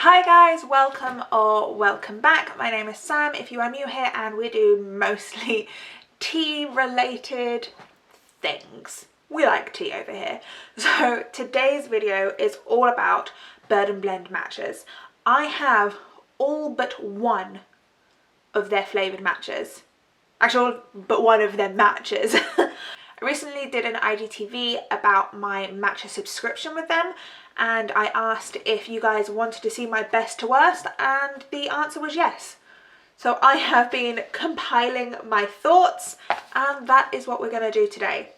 Hi guys, welcome or welcome back. My name is Sam if you are new here, and we do mostly tea related things. We like tea over here. So today's video is all about bird and blend matchas. I have all but one of their flavoured matchas. Actually, all but one of their matches. I recently did an IGTV about my matcha subscription with them, and I asked if you guys wanted to see my best to worst, and the answer was yes. So I have been compiling my thoughts, and that is what we're going to do today.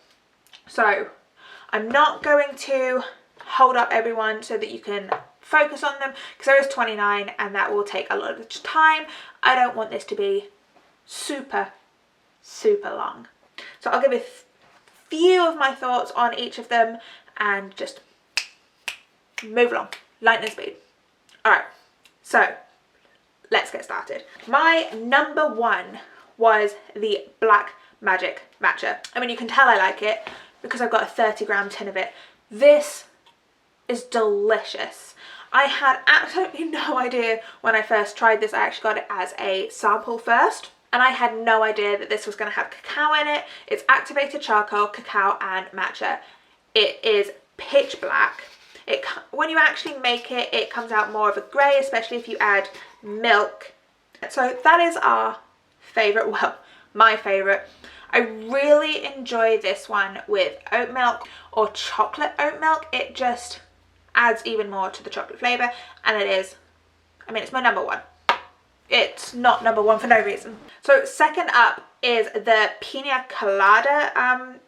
So I'm not going to hold up everyone so that you can focus on them, because there is 29 and that will take a lot of time. I don't want this to be super long. So I'll give a few of my thoughts on each of them and just move along, lightning speed. Alright, so let's get started. My number one was the Black Magic Matcha. I mean, you can tell I like it because I've got a 30-gram tin of it. This is delicious. I had absolutely no idea when I first tried this. I actually got it as a sample first, and I had no idea that this was going to have cacao in it. It's activated charcoal, cacao and matcha. It is pitch black. When you actually make it, it comes out more of a grey, especially if you add milk. So that is our favourite, well, my favourite. I really enjoy this one with oat milk or chocolate oat milk. It just adds even more to the chocolate flavour, and it is, I mean, it's my number one. It's not number one for no reason. So second up is the Pina Colada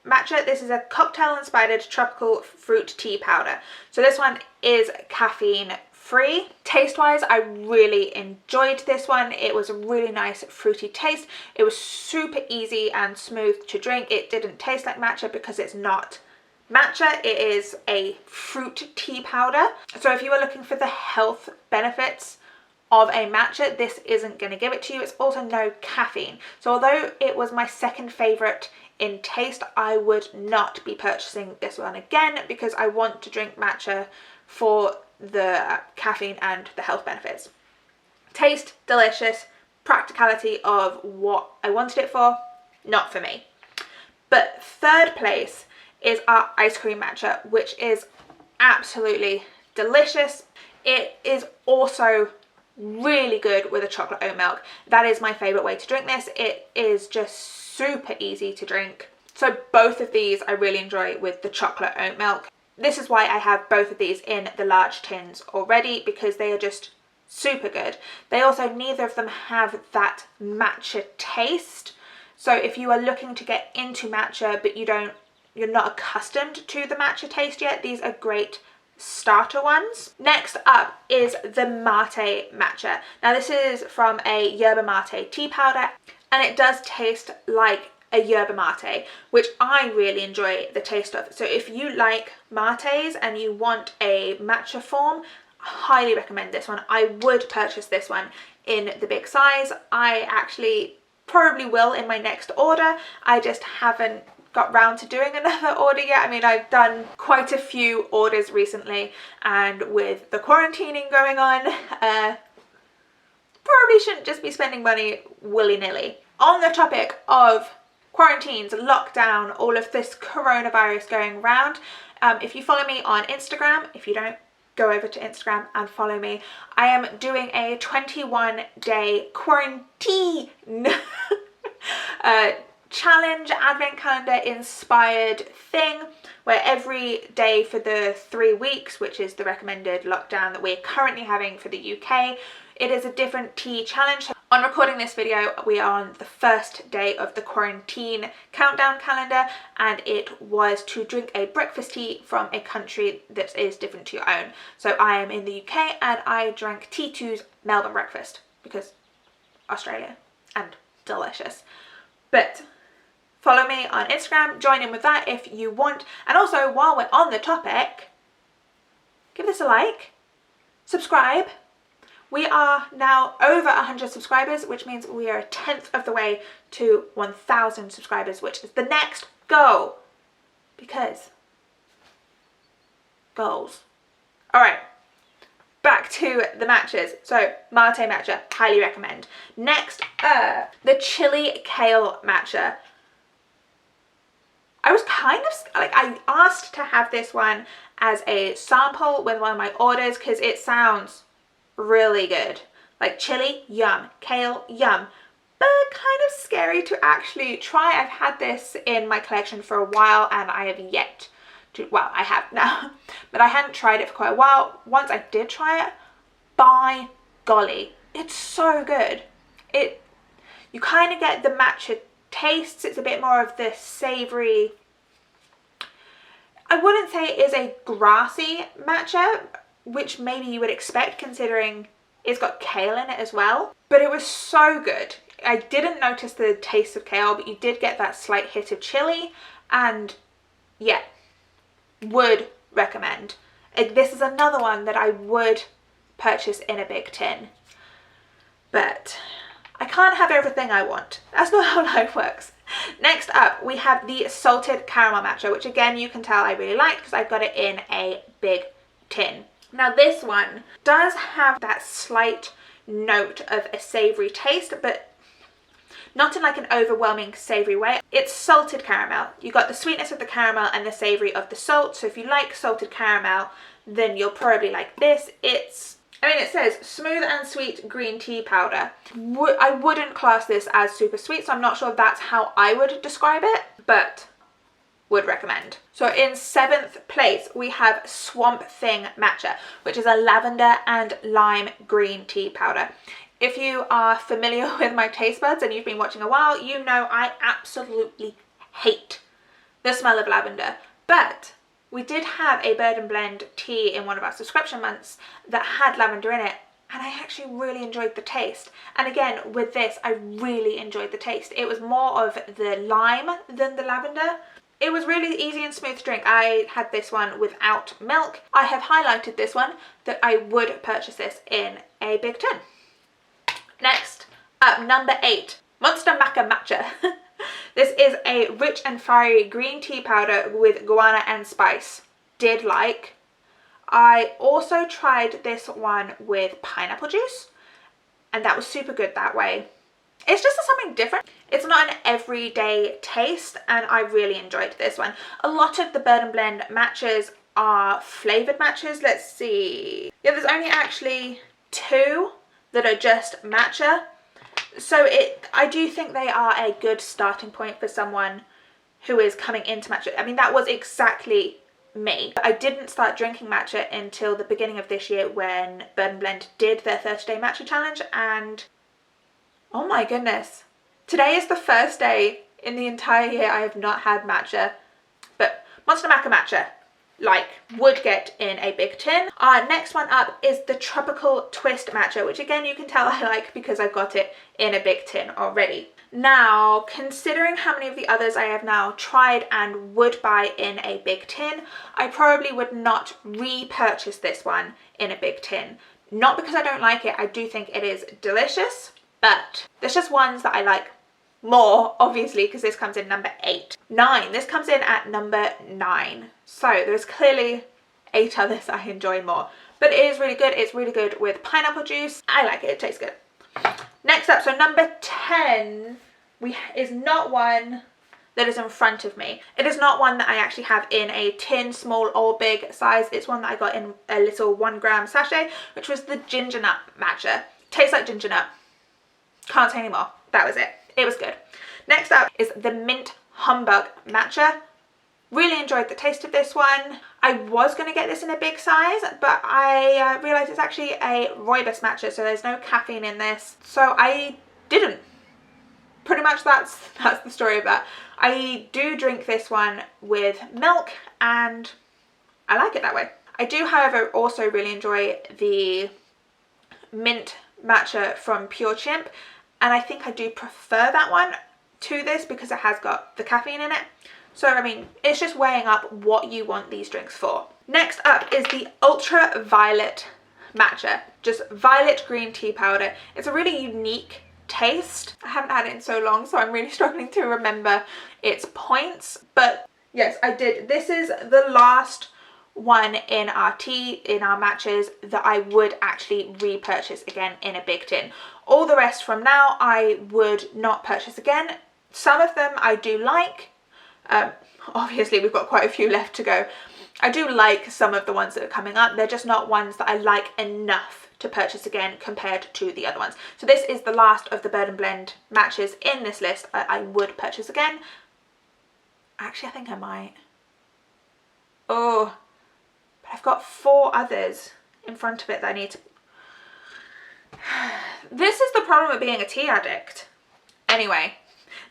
matcha. This is a cocktail inspired tropical fruit tea powder. So this one is caffeine free. Taste wise, I really enjoyed this one. It was a really nice fruity taste. It was super easy and smooth to drink. It didn't taste like matcha because it's not matcha. It is a fruit tea powder. So if you were looking for the health benefits of a matcha, this isn't going to give it to you. It's also no caffeine. So although it was my second favourite in taste, I would not be purchasing this one again because I want to drink matcha for the caffeine and the health benefits. Taste, delicious. Practicality of what I wanted it for, not for me. But third place is our ice cream matcha, which is absolutely delicious. It is also really good with a chocolate oat milk. That is my favorite way to drink this. It is just super easy to drink. So both of these I really enjoy with the chocolate oat milk. This is why I have both of these in the large tins already, because they are just super good. They also, neither of them have that matcha taste. So if you are looking to get into matcha but you're not accustomed to the matcha taste yet, these are great starter ones. Next up is the Mate Matcha. Now this is from a yerba mate tea powder, and it does taste like a yerba mate, which I really enjoy the taste of. So if you like mates and you want a matcha form, I highly recommend this one. I would purchase this one in the big size. I actually probably will in my next order. I just haven't got round to doing another order yet. I mean, I've done quite a few orders recently, and with the quarantining going on, probably shouldn't just be spending money willy-nilly. On the topic of quarantines, lockdown, all of this coronavirus going around, if you follow me on Instagram, if you don't, go over to Instagram and follow me. I am doing a 21-day quarantine challenge, advent calendar inspired thing, where every day for the 3 weeks, which is the recommended lockdown that we're currently having for the UK, it is a different tea challenge. On recording this video, we are on the first day of the quarantine countdown calendar, and it was to drink a breakfast tea from a country that is different to your own. So I am in the UK and I drank T2's Melbourne breakfast because Australia, and delicious. But follow me on Instagram, join in with that if you want. And also, while we're on the topic, give this a like, subscribe. We are now over 100 subscribers, which means we are a 10th of the way to 1,000 subscribers, which is the next goal. Because goals. All right, back to the matchas. So Mate matcha, highly recommend. Next, the chili kale matcha. I was kind of like, I asked to have this one as a sample with one of my orders because it sounds really good. Like chili, yum. Kale, yum. But kind of scary to actually try. I've had this in my collection for a while and I have yet to, well, I have now, but I hadn't tried it for quite a while. Once I did try it, by golly, it's so good. You kind of get the matcha tastes. It's a bit more of the savoury, I wouldn't say it is a grassy matcha, which maybe you would expect considering it's got kale in it as well. But it was so good. I didn't notice the taste of kale, but you did get that slight hit of chili, and yeah, would recommend. This is another one that I would purchase in a big tin, but I can't have everything I want. That's not how life works. Next up, we have the salted caramel matcha, which again you can tell I really like because I've got it in a big tin. Now this one does have that slight note of a savoury taste, but not in like an overwhelming savoury way. It's salted caramel. You got the sweetness of the caramel and the savoury of the salt. So if you like salted caramel, then you'll probably like this. It says smooth and sweet green tea powder. I wouldn't class this as super sweet, so I'm not sure if that's how I would describe it, but would recommend. So in 7th place, we have Swamp Thing matcha, which is a lavender and lime green tea powder. If you are familiar with my taste buds and you've been watching a while, you know I absolutely hate the smell of lavender. But we did have a Bird and Blend tea in one of our subscription months that had lavender in it, and I actually really enjoyed the taste. And again, with this, I really enjoyed the taste. It was more of the lime than the lavender. It was really easy and smooth to drink. I had this one without milk. I have highlighted this one that I would purchase this in a big tin. Next up, number 8, Monster Maca matcha. This is a rich and fiery green tea powder with guarana and spice. Did like. I also tried this one with pineapple juice, and that was super good that way. It's just something different. It's not an everyday taste, and I really enjoyed this one. A lot of the Bird and Blend matchas are flavoured matchas. Let's see. Yeah, there's only actually 2 that are just matcha. So I do think they are a good starting point for someone who is coming into matcha. I mean, that was exactly me. I didn't start drinking matcha until the beginning of this year when Bird and Blend did their 30-day matcha challenge, and oh my goodness. Today is the first day in the entire year I have not had matcha. But Monster Maca matcha, like, would get in a big tin. Our next one up is the Tropical Twist matcha, which again you can tell I like because I've got it in a big tin already. Now, considering how many of the others I have now tried and would buy in a big tin, I probably would not repurchase this one in a big tin. Not because I don't like it, I do think it is delicious, but there's just ones that I like more, obviously, because this comes in number 8. 9, this comes in at number 9. So there's clearly 8 others I enjoy more, but it is really good. It's really good with pineapple juice. I like it, it tastes good. Next up, so number 10 is not one that is in front of me. It is not one that I actually have in a tin, small or big size. It's one that I got in a little 1 gram sachet, which was the ginger nut matcha. Tastes like ginger nut. Can't say anymore. That was it. It was good. Next up is the mint Homburg matcha. Really enjoyed the taste of this one. I was going to get this in a big size, but I realised it's actually a rooibos matcha, so there's no caffeine in this. So I didn't. Pretty much that's the story of that. I do drink this one with milk and I like it that way. I do, however, also really enjoy the mint matcha from Pure Chimp, and I think I do prefer that one to this because it has got the caffeine in it. So, I mean, it's just weighing up what you want these drinks for. Next up is the Ultraviolet matcha. Just violet green tea powder. It's a really unique taste. I haven't had it in so long, so I'm really struggling to remember its points. But yes, I did. This is the last one in our tea, in our matches, that I would actually repurchase again in a big tin. All the rest from now I would not purchase again. Some of them I do like. Obviously we've got quite a few left to go. I do like some of the ones that are coming up. They're just not ones that I like enough to purchase again compared to the other ones. So this is the last of the Bird and Blend matches in this list I would purchase again. Actually, I think I might. Oh, but I've got 4 others in front of it that I need to... This is the problem with being a tea addict. Anyway,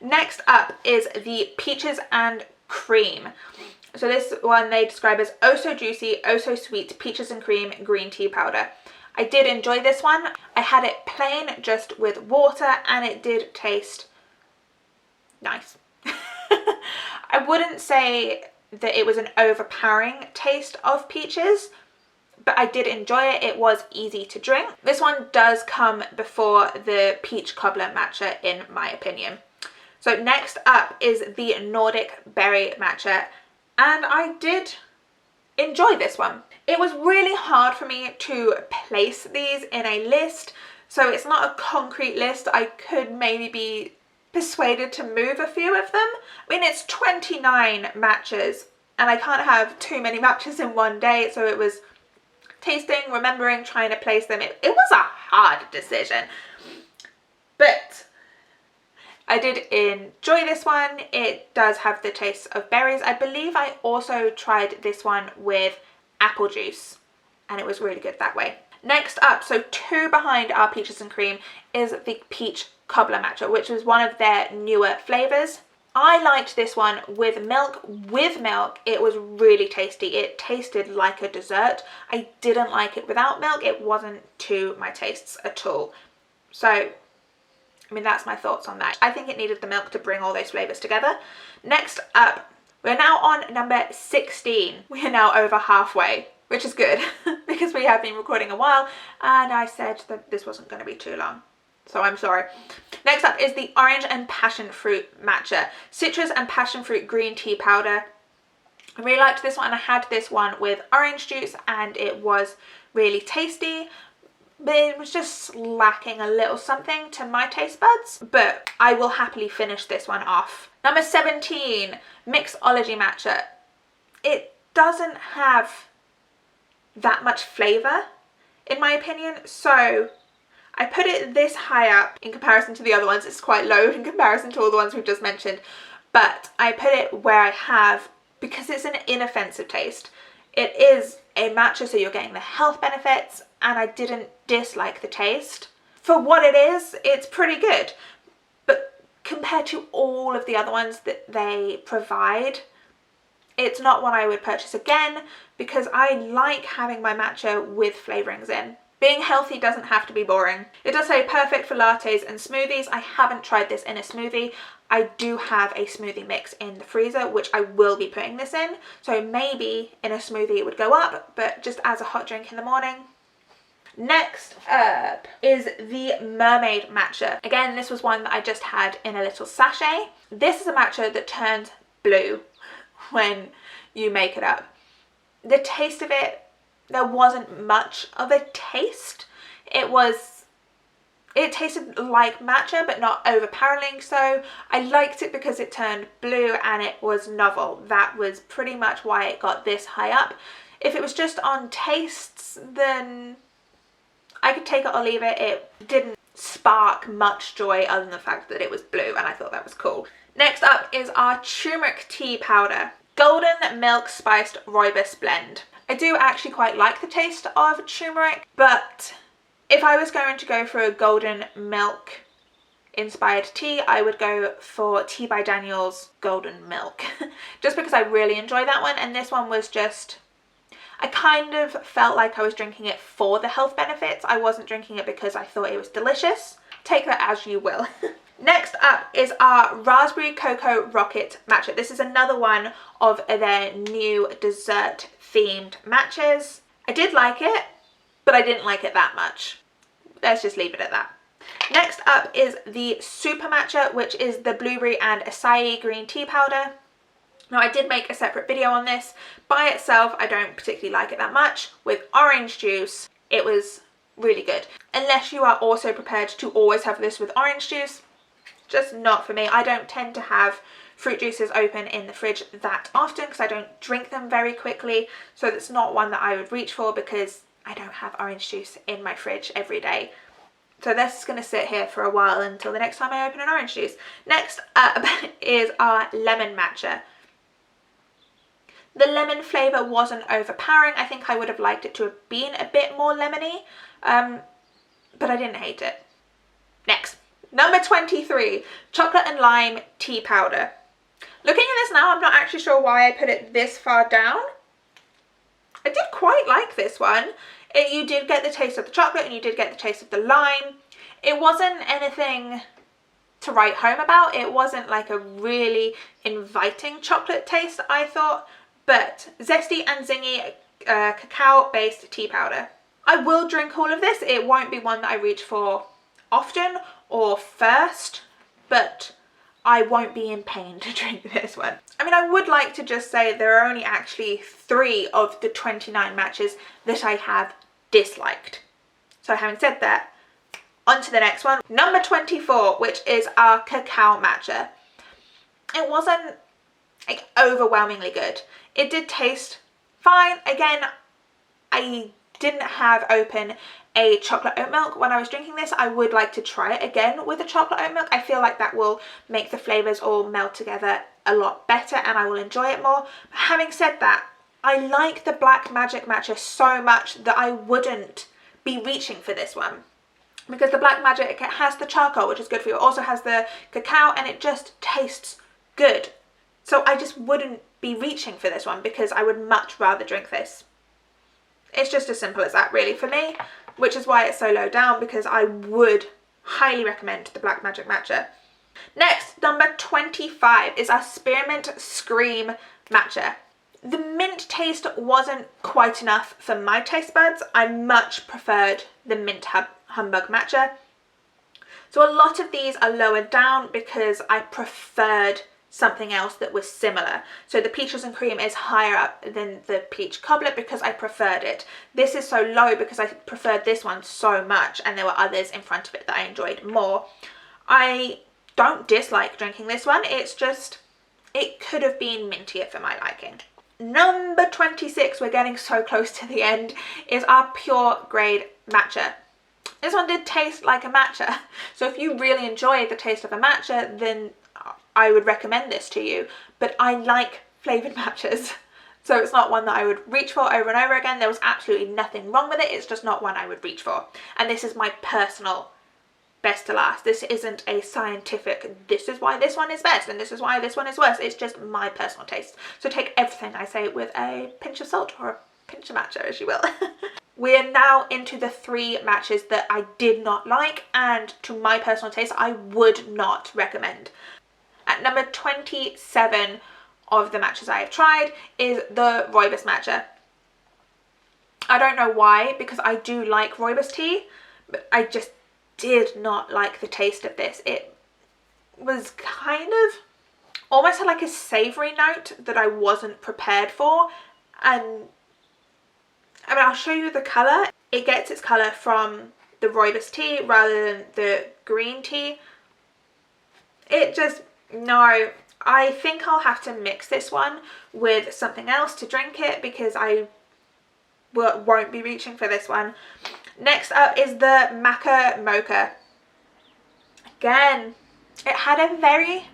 next up is the Peaches and Cream. So this one they describe as oh so juicy, oh so sweet peaches and cream green tea powder. I did enjoy this one. I had it plain just with water and it did taste nice. I wouldn't say that it was an overpowering taste of peaches, but I did enjoy it. It was easy to drink. This one does come before the peach cobbler matcha in my opinion. So next up is the Nordic berry matcha, and I did enjoy this one. It was really hard for me to place these in a list, so it's not a concrete list. I could maybe be persuaded to move a few of them. I mean, it's 29 matches and I can't have too many matches in one day, so it was tasting, remembering, trying to place them. It was a hard decision, but I did enjoy this one. It does have the taste of berries. I believe I also tried this one with apple juice and it was really good that way. Next up, so 2 behind our peaches and cream, is the peach cobbler matcha, which was one of their newer flavors. I liked this one with milk. With milk, it was really tasty. It tasted like a dessert. I didn't like it without milk. It wasn't to my tastes at all. So, I mean, that's my thoughts on that. I think it needed the milk to bring all those flavors together. Next up, we're now on number 16. We are now over halfway, which is good because we have been recording a while and I said that this wasn't going to be too long. So I'm sorry. Next up is the orange and passion fruit matcha. Citrus and passion fruit green tea powder. I really liked this one. I had this one with orange juice and it was really tasty, but it was just lacking a little something to my taste buds. But I will happily finish this one off. Number 17, mixology matcha. It doesn't have that much flavour in my opinion, so I put it this high up in comparison to the other ones. It's quite low in comparison to all the ones we've just mentioned, but I put it where I have because it's an inoffensive taste. It is a matcha, so you're getting the health benefits, and I didn't dislike the taste. For what it is, it's pretty good, but compared to all of the other ones that they provide, it's not one I would purchase again because I like having my matcha with flavourings in. Being healthy doesn't have to be boring. It does say perfect for lattes and smoothies. I haven't tried this in a smoothie. I do have a smoothie mix in the freezer, which I will be putting this in. So maybe in a smoothie it would go up, but just as a hot drink in the morning. Next up is the mermaid matcha. Again, this was one that I just had in a little sachet. This is a matcha that turns blue when you make it up. The taste of it, there wasn't much of a taste. It tasted like matcha, but not overpowering so. I liked it because it turned blue and it was novel. That was pretty much why it got this high up. If it was just on tastes, then I could take it or leave it. It didn't spark much joy other than the fact that it was blue, and I thought that was cool. Next up is our turmeric tea powder. Golden Milk Spiced Rooibos Blend. I do actually quite like the taste of turmeric, but if I was going to go for a golden milk inspired tea, I would go for Tea by Daniel's Golden Milk. Just because I really enjoy that one, and this one was just, I kind of felt like I was drinking it for the health benefits. I wasn't drinking it because I thought it was delicious. Take that as you will. Next up is our Raspberry Cocoa Rocket Matcha. This is another one of their new dessert themed matches. I did like it, but I didn't like it that much. Let's just leave it at that. Next up is the Super Matcha, which is the blueberry and acai green tea powder. Now, I did make a separate video on this. By itself, I don't particularly like it that much. With orange juice, it was really good. Unless you are also prepared to always have this with orange juice, just not for me. I don't tend to have fruit juices open in the fridge that often because I don't drink them very quickly. So that's not one that I would reach for because I don't have orange juice in my fridge every day. So this is going to sit here for a while until the next time I open an orange juice. Next up is our lemon matcha. The lemon flavour wasn't overpowering. I think I would have liked it to have been a bit more lemony, but I didn't hate it. Next, number 23, chocolate and lime tea powder. Looking at this now, I'm not actually sure why I put it this far down. I did quite like this one. You did get the taste of the chocolate and you did get the taste of the lime. It wasn't anything to write home about. It wasn't like a really inviting chocolate taste, I thought, but zesty and zingy cacao based tea powder. I will drink all of this. It won't be one that I reach for often or first, but I won't be in pain to drink this one. I mean, I would like to just say there are only actually 3 of the 29 matches that I have disliked. So having said that, on to the next one. Number 24, which is our cacao matcha. It wasn't like overwhelmingly good. It did taste fine. Again, I didn't have open a chocolate oat milk when I was drinking this. I would like to try it again with a chocolate oat milk. I feel like that will make the flavours all melt together a lot better and I will enjoy it more. But having said that, I like the Black Magic matcha so much that I wouldn't be reaching for this one. Because the Black Magic, it has the charcoal, which is good for you. It also has the cacao and it just tastes good. So I just wouldn't be reaching for this one because I would much rather drink this. It's just as simple as that really for me, which is why it's so low down, because I would highly recommend the Black Magic matcha. Next, number 25 is our Spearmint Scream matcha. The mint taste wasn't quite enough for my taste buds. I much preferred the mint Homburg matcha. So a lot of these are lower down because I preferred something else that was similar. So the peaches and cream is higher up than the peach cobbler because I preferred it. This is so low because I preferred this one so much and there were others in front of it that I enjoyed more. I don't dislike drinking this one. It's just, it could have been mintier for my liking. Number 26, we're getting so close to the end, is our pure grade matcha. This one did taste like a matcha. So if you really enjoy the taste of a matcha, then I would recommend this to you. But I like flavoured matchas. So it's not one that I would reach for over and over again. There was absolutely nothing wrong with it. It's just not one I would reach for. And this is my personal best to last. This isn't a scientific, this is why this one is best and this is why this one is worse. It's just my personal taste. So take everything I say with a pinch of salt or a pinch of matcha, as you will. We're now into the 3 matches that I did not like and to my personal taste I would not recommend. At number 27 of the matches I have tried is the rooibos matcha. I don't know why, because I do like rooibos tea, but I just did not like the taste of this. It was kind of almost had like a savoury note that I wasn't prepared for, and I mean, I'll show you the colour. It gets its colour from the rooibos tea rather than the green tea. It just, no, I think I'll have to mix this one with something else to drink it because I won't be reaching for this one. Next up is the Matcha Mocha. Again, it had a very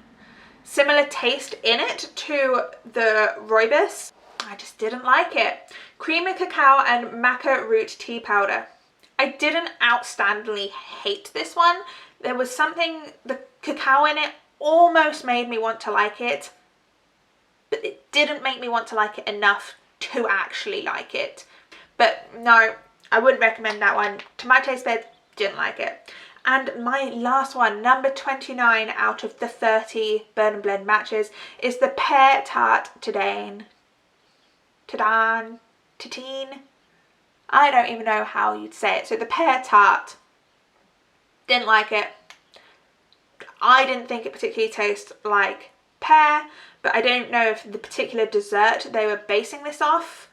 similar taste in it to the rooibos. I just didn't like it. Creamy cacao and maca root tea powder. I didn't outstandingly hate this one. There was something, the cacao in it almost made me want to like it, but it didn't make me want to like it enough to actually like it. But no, I wouldn't recommend that one. To my taste buds, didn't like it. And my last one, number 29 out of the 30 Burn and Blend matches, is the Pear Tart Tadane. Tatine. I don't even know how you'd say it. So the Pear Tart, didn't like it. I didn't think it particularly tastes like pear, but I don't know if the particular dessert they were basing this off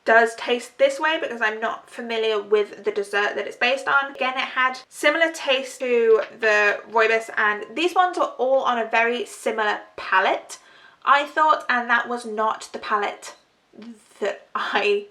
does taste this way because I'm not familiar with the dessert that it's based on. Again, it had similar taste to the rooibos, and these ones are all on a very similar palette, I thought, and that was not the palette that I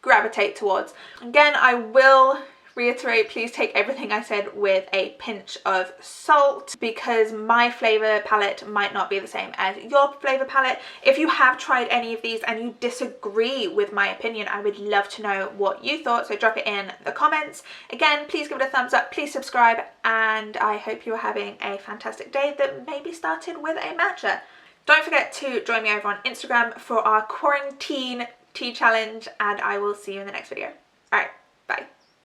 gravitate towards. Again, I will reiterate, please take everything I said with a pinch of salt because my flavour palette might not be the same as your flavour palette. If you have tried any of these and you disagree with my opinion, I would love to know what you thought, so drop it in the comments. Again, please give it a thumbs up, please subscribe, and I hope you are having a fantastic day that maybe started with a matcha. Don't forget to join me over on Instagram for our quarantine tea challenge, and I will see you in the next video. Alright, bye.